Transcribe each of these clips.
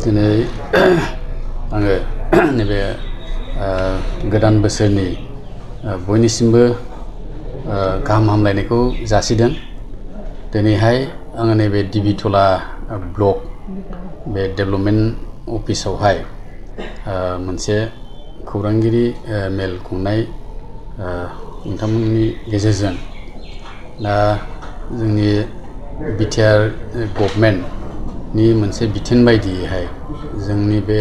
दिनै आङो नैबे गोदान बोसोरनि बयनिसिमबो गाहाम हामलायनायखौ जासिदों। दिनैहाय आङो नैबे दिबिथला ब्लक बे डेभेलपमेन्ट अफिसावहाय मोनसे खौरांगिरि मेल खुंनाय नोंथांमोननि गेजेरजों दा जोंनि बिटिआर गभर्नमेन्टनि मोनसे बिथोन बायदियैहाय जोंनि बे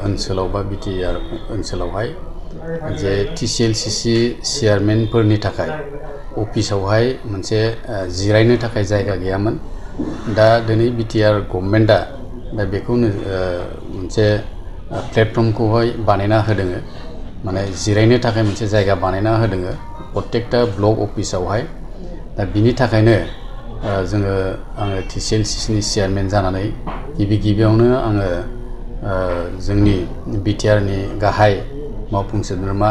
ओनसोलाव बा बिटिआर ओनसोलावहाय जे टिसिएलसिसि चेयारमेनफोरनि थाखाय अफिसावहाय मोनसे जिरायनो थाखाय जायगा गैयामोन। दा दिनै बिटिआर गभर्नमेन्टआ दा बेखौनो मोनसे प्लेटफर्मखौहाय बानायना होदों, माने जिरायनो थाखाय मोनसे जायगा बानायना होदों प्रत्येकटा ब्लक अफिसावहाय। दा बिनि थाखायनो आङो टिसिएलसिसिनि चेयारमेन जानानै गिबियावनो आङो जोंनि बिटिआरनि गाहाय मावफुं सोद्रोमा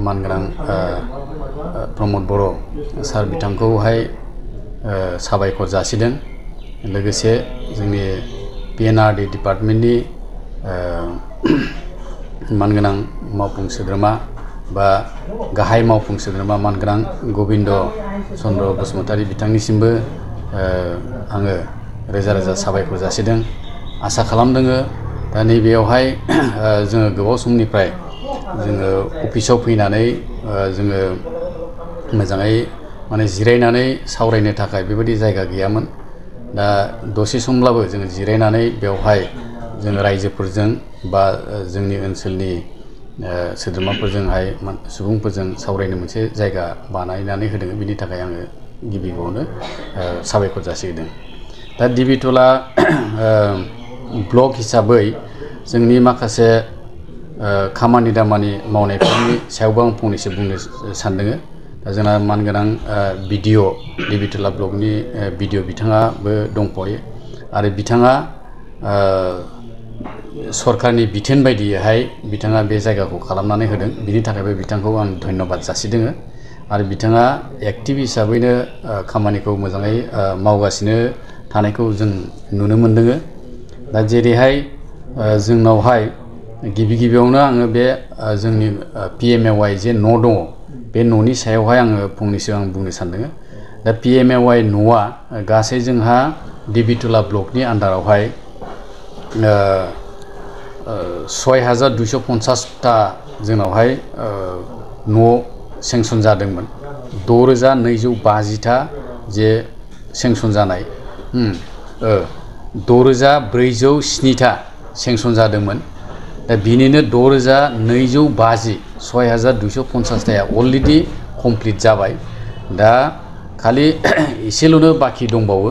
मानगोनां प्रमद बर' सार बिथांखौहाय साबायखर जासिदों। लोगोसे जोंनि पिएनआरडि डिपार्टमेन्टनि मानगोनां मावफुं सोद्रोमा बा गाहाय मावफुं सोद्रोमा मानगोनां गबिन्द चन्द्र बसुमतारी बिथांनिसिमबो आङो रोजा रोजा साबायखर जासिदों। आसा खालामदों दा नैबेयावहाय जोङो गोबाव समनिफ्राय जोङो अफिसाव फैनानै जोङो मोजाङै माने जिरायनानै सावरायनो थाखाय बेबायदि जायगा गैयामोन। दा दसे समब्लाबो जोङो जिरायनानै बेवहाय जोङो रायजोफोरजों बा जोंनि ओनसोलनि सोद्रोमाफोरजोंहाय सुबुंफोरजों सावरायनो मोनसे जायगा बानायनानै होदों। बिनि थाखाय आङो गिबियावनो साबायखर जासिदों। दा दिबिथला ब्लक हिसाबै जोंनि माखासे खामानि दामानि मावनायफोरनि सायावबो आं फंनैसो बुंनो सानदों। दा जोंना मानगोनां बिडिअ दिबिथला ब्लकनि बिडिअ बिथाङाबो दंफायो आरो बिथाङा सरकारनि बिथोन बायदियैहाय बिथाङा बे जायगाखौ खालामनानै होदों। बिनि थाखायबो बिथांखौ आं धन्यबाद जासिदों आरो बिथाङा एक्टिभ हिसाबैनो खामानिखौ मोजाङै मावगासिनो थानायखौ जों नुनो मोनदों। दा जेरैहाय जोंनावहाय गिबियावनो आङो बे जोंनि पिएमएवाइ जे न' दङ, बे न'नि सायावहाय आङो फंनैसो बुंनो सानदों। दा पिएमएवाइ न'आ गासै जोंहा दिबिथला ब्लकनि आन्दारावहाय 6250टा जोंनावहाय न' सेंसन जादोंमोन। 6250टा जे सेंसन जानाय 6407टा सेंसन जादोंमोन। दा बिनिनो 6250टाया अलरेडि कमप्लिट जाबाय। दा खालि एसेल'नो बाखि दंबावो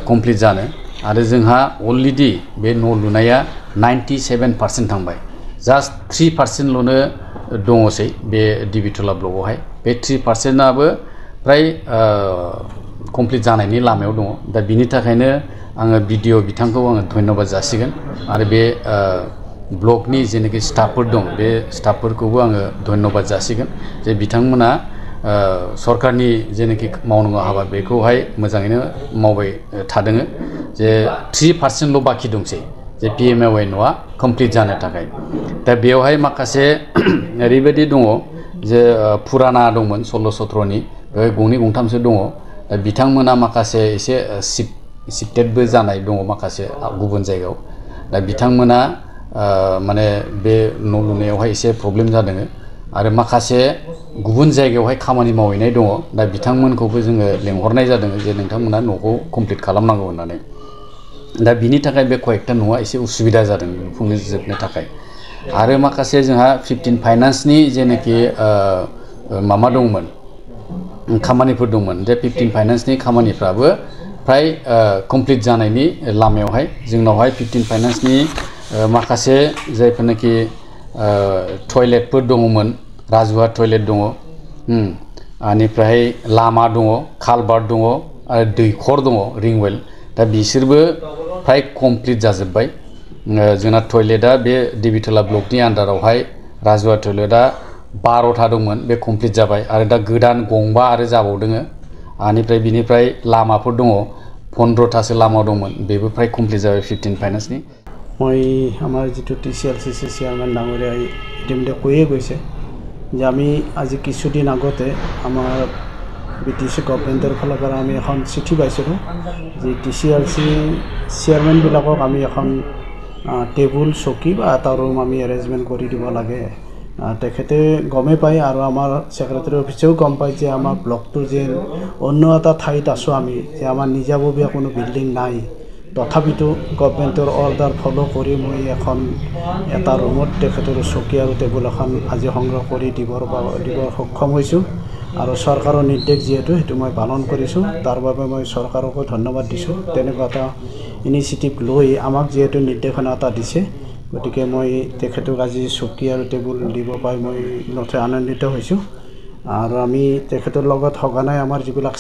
कमप्लिट जानो। आरो जोंहा अलरेडि बे न' लुनाया 97% थांबाय। जास्ट 3%ल'नो दङसै बे दिबिथला ब्लकआवहाय। बे 3%आबो फ्राय कमप्लिट जानायनि लामायाव दङ। दा बिनि थाखायनो आङो बिडिअ बिथांखौ आङो धन्यबाद जासिगोन आरो बे ब्लकनि जेनाखि स्टाफफोर दं बे स्टाफफोरखौबो आङो धन्यबाद जासिगोन जे बिथांमोना सरकारनि जेनाखि मावनांगौ हाबा बेखौहाय मोजाङैनो मावबाय थादों। जे 3%ल' बाखि दंसै जे पिएमएवाइ न'आ कमप्लिट जानो थाखाय। दा बेवहाय माखासे ओरैबायदि दङ जे फुराना दंमोन 16-17नि गंनै गंथामसो दङ। दा बिथांमोना माखासे एसे शिफ्टेडबो जानाय दङ माखासे गुबुन जायगायाव। दा बिथांमोना माने बे न' लुनायावहाय एसे प्रब्लेम जादों आरो माखासे गुबुन जायगायावहाय खामानि मावहैनाय दङ। दा बिथांमोनखौबो जोङो लेंहरनाय जादों जे नोंथांमोना न'खौ कमप्लिट खालामनांगौ होननानै। दा बिनि थाखाय बे कयेकटा न'आ एसे उसुबिदा जादों लुफुंजोबनो थाखाय। आरो माखासे जोंहा 15 फाइनान्सनि जेनाखि माबा दंमोन खामानिफोर दंमोन, जे 15 फाइनान्सनि खामानिफ्राबो फ्राय कमप्लिट जानायनि लामायावहाय। जोंनावहाय 15 फाइनान्सनि माखासे जायफोरनाखि टयलेटफोर दङमोन, राजुवा टयलेट दङ, बेनिफ्राय लामा दङ, कालभार्ट दङ आरो दैखर दङ रिंवेल। दा बिसोरबो फ्राय कमप्लिट जाजोब्बाय। जोंना टयलेटआ बे दिबिथला ब्लकनि आन्दारावहाय राजुवा टयलेटआ 12टा दंमोन, बे कमप्लिट जाबाय आरो दा गोदान गंबा आरो जाबावदों। बेनिफ्राय लामाफोर दङ 15टासो लामा दंमोन बेबो प्राय कमप्लिट जाबाय 15 फाइनान्सनि মই আমাৰ যেটো TCLCC চেয়াৰমেন ডাঙৰীয়া ইতিমধ্যে কৈয়ে গৈছে যে আমি আজি কিছুদিন আগতে আমাৰ BTC গভৰ্ণমেণ্টৰ ফালৰ পৰা আমি এখন চিঠি পাইছিলোঁ যে TCLC চেয়াৰমেনবিলাকক আমি এখন টেবুল চকী বা এটা ৰুম আমি এৰেঞ্জমেণ্ট কৰি দিব লাগে তেখেতে গমে পায় আৰু আমাৰ সেক্ৰেটাৰী অফিচেও গম পায় যে আমাৰ ব্লকটোৰ যে অন্য এটা ঠাইত আছোঁ আমি যে আমাৰ নিজাববীয়া কোনো বিল্ডিং নাই তথাপিতো গভৰ্ণমেণ্টৰ অৰ্ডাৰ ফলো কৰি মই এখন এটা ৰুমত তেখেতৰ চকী আৰু টেবুল এখন আজি সংগ্ৰহ কৰি দিব সক্ষম হৈছোঁ আৰু চৰকাৰৰ নিৰ্দেশ যেহেতু সেইটো মই পালন কৰিছোঁ তাৰ বাবে মই চৰকাৰকো ধন্যবাদ দিছোঁ তেনেকুৱা এটা ইনিচিয়েটিভ লৈ আমাক যেহেতু নিৰ্দেশনা এটা দিছে গতিকে মই তেখেতক আজি চকী আৰু টেবুল দিব পাই মই নথৈ আনন্দিত হৈছোঁ আৰু আমি তেখেতৰ লগত সঘনাই আমাৰ যিবিলাক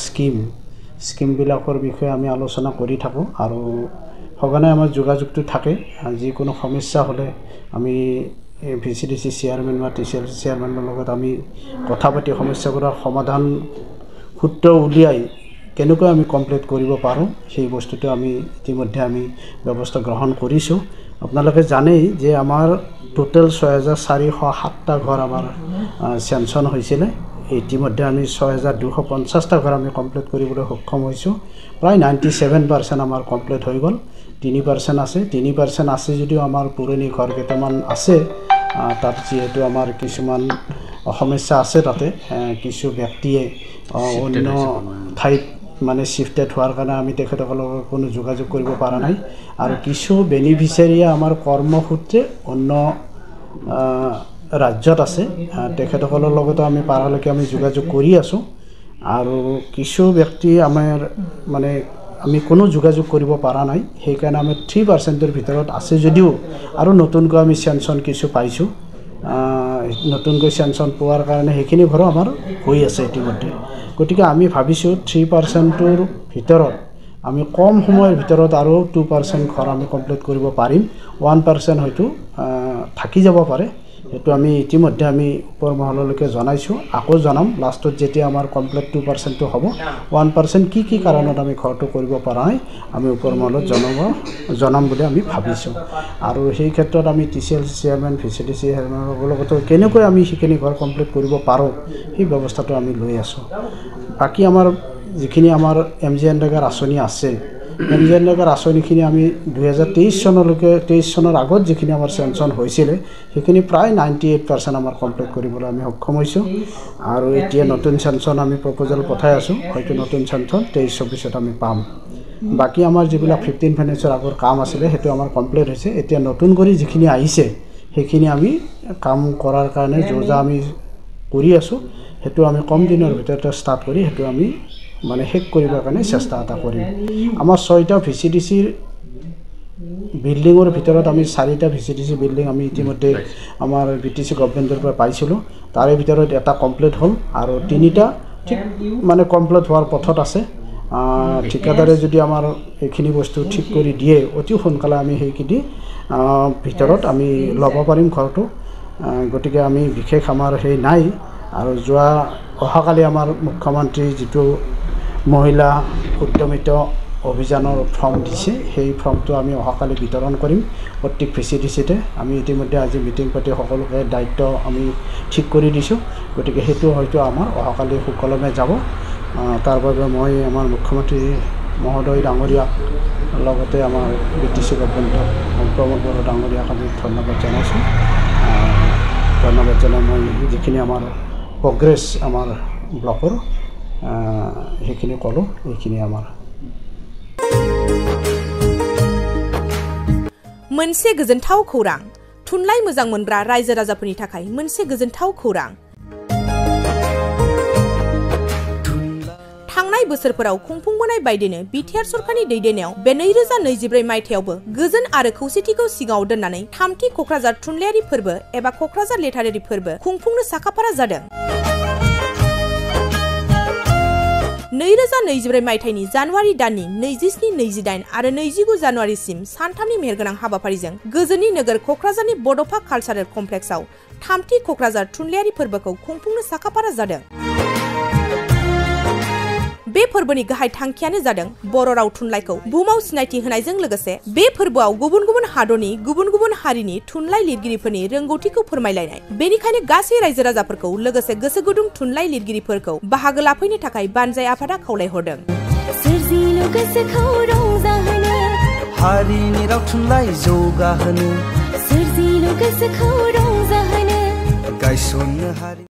স্কিমবিলাকৰ বিষয়ে আমি আলোচনা কৰি থাকোঁ আৰু সঘনাই আমাৰ যোগাযোগটো থাকে যিকোনো সমস্যা হ'লে আমি VCDC চেয়াৰমেন বা TCLC চেয়াৰমেনৰ লগত আমি কথা পাতি সমস্যাবোৰৰ সমাধান সূত্ৰ উলিয়াই কেনেকৈ আমি কমপ্লিট কৰিব পাৰোঁ সেই বস্তুটো আমি ইতিমধ্যে আমি ব্যৱস্থা গ্ৰহণ কৰিছোঁ আপোনালোকে জানেই যে আমাৰ টোটেল 6407টা ঘৰ আমাৰ চেনচন হৈছিলে ইতিমধ্যে আমি 6250টা ঘৰ আমি কমপ্লিট কৰিবলৈ সক্ষম হৈছোঁ প্ৰায় 97% আমাৰ কমপ্লিট হৈ গ'ল 3% আছে 3% আছে যদিও আমাৰ পুৰণি ঘৰ কেইটামান আছে তাত যেহেতু আমাৰ কিছুমান সমস্যা আছে তাতে কিছু ব্যক্তিয়ে অন্য ঠাইত মানে শিফটেড হোৱাৰ কাৰণে আমি তেখেতসকলৰ কোনো যোগাযোগ কৰিব পৰা নাই আৰু কিছু বেনিফিচিয়াৰীয়ে আমাৰ কৰ্মসূত্ৰে অন্য ৰাজ্যত আছে তেখেতসকলৰ লগতো আমি পাৰালৈকে আমি যোগাযোগ কৰি আছোঁ আৰু কিছু ব্যক্তি আমাৰ মানে আমি কোনো যোগাযোগ কৰিব পৰা নাই সেইকাৰণে আমি 3%ৰ ভিতৰত আছে যদিও আৰু নতুনকৈ আমি চেনচন কিছু পাইছোঁ নতুনকৈ চেনচন পোৱাৰ কাৰণে সেইখিনি ঘৰো আমাৰ হৈ আছে ইতিমধ্যে গতিকে আমি ভাবিছোঁ 3%ৰ ভিতৰত আমি কম সময়ৰ ভিতৰত আৰু 2% ঘৰ আমি কমপ্লিট কৰিব পাৰিম 1% হয়তো থাকি যাব পাৰে সেইটো আমি ইতিমধ্যে আমি ওপৰ মহললৈকে জনাইছোঁ আকৌ জনাম লাষ্টত যেতিয়া আমাৰ কমপ্লিট 2%টো হ'ব 1% কি কাৰণত আমি ঘৰটো কৰিব পৰা নাই আমি ওপৰ মহলত জনাম বুলি আমি ভাবিছোঁ আৰু সেই ক্ষেত্ৰত আমি TCLC চেয়াৰমেন VCDC চেয়াৰমেনৰ লগতো কেনেকৈ আমি সেইখিনি ঘৰ কমপ্লিট কৰিব পাৰোঁ সেই ব্যৱস্থাটো আমি লৈ আছোঁ বাকী আমাৰ যিখিনি আমাৰ MGNৰেগাৰ আঁচনি আছে MGNৰেগাৰ আঁচনিখিনি আমি 2023 চনলৈকে 23 চনৰ আগত যিখিনি আমাৰ চেনচন হৈছিলে সেইখিনি প্ৰায় 98% আমাৰ কমপ্লিট কৰিবলৈ আমি সক্ষম হৈছোঁ আৰু এতিয়া নতুন চেনচন আমি প্ৰপ'জাল পঠাই আছোঁ হয়তো নতুন চেনচন 23-24ত আমি পাম বাকি আমাৰ যিবিলাক 15 ফাইনেন্সৰ আগৰ কাম আছিলে সেইটো আমাৰ কমপ্লিট হৈছে এতিয়া নতুন কৰি যিখিনি আহিছে সেইখিনি আমি কাম কৰাৰ কাৰণে যোজা আমি কৰি আছোঁ সেইটো আমি কম দিনৰ ভিতৰতে ষ্টাৰ্ট কৰি সেইটো আমি মানে শেষ কৰিবৰ কাৰণে চেষ্টা এটা কৰিম আমাৰ 6টা VCDCৰ বিল্ডিঙৰ ভিতৰত আমি 4টা VCDC বিল্ডিং আমি ইতিমধ্যে আমাৰ BTC গভৰ্ণমেণ্টৰ পৰা পাইছিলোঁ তাৰে ভিতৰত এটা কমপ্লিট হ'ল আৰু 3টা ঠিক মানে কমপ্লিট হোৱাৰ পথত আছে ঠিকাদাৰে যদি আমাৰ এইখিনি বস্তু ঠিক কৰি দিয়ে অতি সোনকালে আমি সেইখিনি ভিতৰত আমি ল'ব পাৰিম ঘৰটো গতিকে আমি বিশেষ আমাৰ সেই নাই আৰু অহাকালি আমাৰ মুখ্যমন্ত্ৰী যিটো মহিলা উদ্যমিত অভিযানৰ ফৰ্ম দিছে সেই ফৰ্মটো আমি অহাকালি বিতৰণ কৰিম প্ৰত্যেক VCDCতে আমি ইতিমধ্যে আজি মিটিং পাতি সকলোকে দায়িত্ব আমি ঠিক কৰি দিছোঁ গতিকে সেইটো হয়তো আমাৰ অহাকালি সুকলমে যাব তাৰ বাবে মই আমাৰ মুখ্যমন্ত্ৰী মহোদয় ডাঙৰীয়াক লগতে আমাৰ BTC গভৰ্ণমেণ্টৰ প্ৰমোদ বড়ো ডাঙৰীয়াক আমি ধন্যবাদ জনাইছোঁ ধন্যবাদ জনাই মই যিখিনি আমাৰ প্ৰগ্ৰেছ আমাৰ ব্লকৰ সেইখিনি ক'লোঁ এইখিনি আমাৰ मोनसे गोजोनथाव खौरां थुनलाइ मोजां मोनग्रा रायजो राजाफोरनि थाखाय मोनसे गोजोनथाव खौरां थांनाय बोसोरफोराव खुंफुंबोनाय बायदिनो बिटिआर सरकारनि दैदेननायाव बे 2024 मायथाइयावबो गोजोन आरो खौसेथिखौ सिगाङाव दोननानै थामथि क'क्राझार थुनलाइयारि फोरबो एबा क'क्राझार लिटारेरि फोरबो खुंफुंनो साखाफारा जादों 2024 मायथाइनि जानुवारि दाननि 27, 28 आरो 29 जानुवारिसिम सानथामनि मेहेरगोनां हाबाफारिजों गोजोननि नोगोर क'क्राझारनि बड'फा कालचारेल कमप्लेक्सआव थामथि क'क्राझार थुनलाइयारि फोरबोखौ खुंफुंनो साखाफारा जादों बे फोरबोनि गाहाय थांखियानो जादों बर' राव थुनलाइखौ बुहुमाव सिनायथि होनायजों लोगोसे बे फोरबोआव गुबुन गुबुन हादरनि गुबुन गुबुन हारिनि थुनलाइ लिरगिरिफोरनि रोंगौथिखौ फोरमायलायनाय। बेनिखायनो गासै रायजो राजाफोरखौ लोगोसे गोसो गुदुं थुनलाइ लिरगिरिफोरखौ बाहागो लाफैनो थाखाय बानजाय आफादा खावलायहरदों। हारिनि राव थुनलाइ जौगाहोनो गायसननो हारि